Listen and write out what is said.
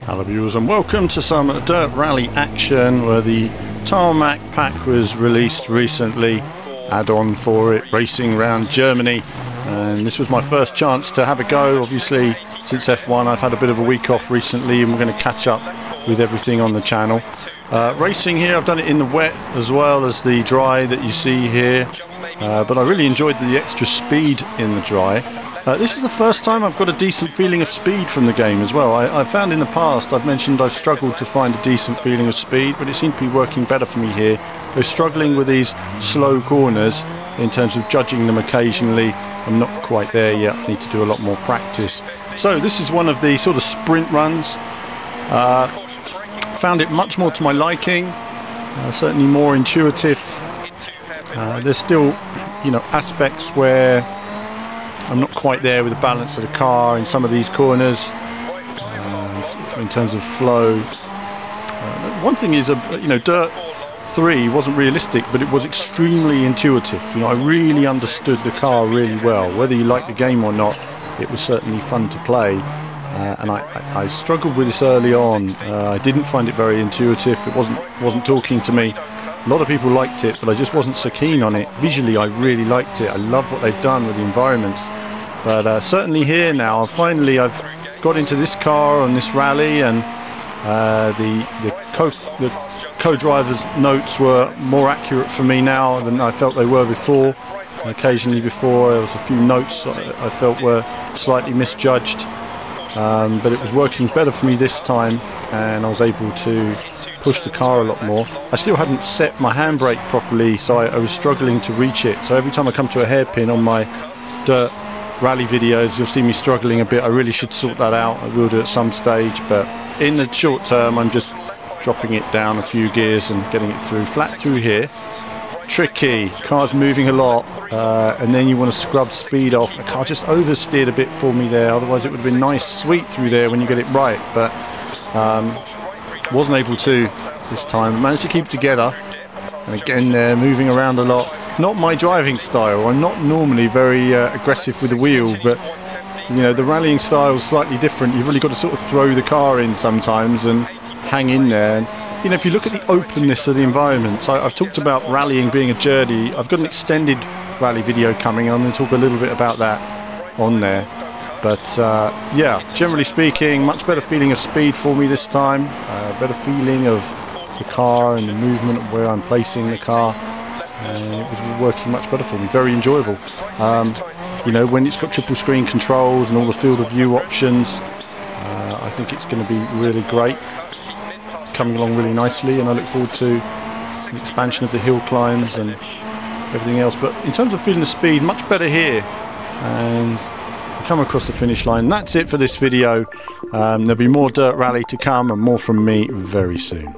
Hello viewers and welcome to some dirt rally action where the Tarmac pack was released recently, add-on for it, racing around Germany, and this was my first chance to have a go. Obviously since F1 I've had a bit of a week off recently and we're going to catch up with everything on the channel. Racing here, I've done it in the wet as well as the dry that you see here, but I really enjoyed the extra speed in the dry. This is the first time I've got a decent feeling of speed from the game as well. I've found in the past, I've mentioned I've struggled to find a decent feeling of speed, but it seemed to be working better for me here. Though struggling with these slow corners in terms of judging them occasionally, I'm not quite there yet. I need to do a lot more practice. So this is one of the sort of sprint runs. Found it much more to my liking, certainly more intuitive. There's still, aspects where I'm not quite there with the balance of the car in some of these corners, in terms of flow. One thing is, Dirt 3 wasn't realistic, but it was extremely intuitive. I really understood the car really well. Whether you like the game or not, it was certainly fun to play. And I struggled with this early on. I didn't find it very intuitive. It wasn't talking to me. A lot of people liked it, but I just wasn't so keen on it. Visually, I really liked it. I love what they've done with the environments. But certainly here now, I've got into this car on this rally, and the co-driver's notes were more accurate for me now than I felt they were before. Occasionally before, there was a few notes I felt were slightly misjudged. But it was working better for me this time, and I was able to push the car a lot more. I still hadn't set my handbrake properly, so I was struggling to reach it. So every time I come to a hairpin on my dirt rally videos, you'll see me struggling a bit. I really should sort that out. I will do at some stage, but in the short term I'm just dropping it down a few gears and getting it through. Flat through here, tricky. Car's moving a lot, and then you want to scrub speed off. The car just oversteered a bit for me there, otherwise it would have been nice sweet through there when you get it right, but wasn't able to this time. I managed to keep it together, and again they're moving around a lot. Not my driving style. I'm not normally very aggressive with the wheel, but the rallying style is slightly different. You've really got to sort of throw the car in sometimes and hang in there. And if you look at the openness of the environment, so I've talked about rallying being a journey. I've got an extended rally video coming. I'm going to talk a little bit about that on there. But yeah, generally speaking, much better feeling of speed for me this time. Better feeling of the car and the movement of where I'm placing the car. And it was working much better for me. Very enjoyable. When it's got triple screen controls and all the field of view options, I think it's going to be really great. Coming along really nicely, and I look forward to the expansion of the hill climbs and everything else. But in terms of feeling the speed, much better here, and come across the finish line. That's it for this video. There'll be more dirt rally to come and more from me very soon.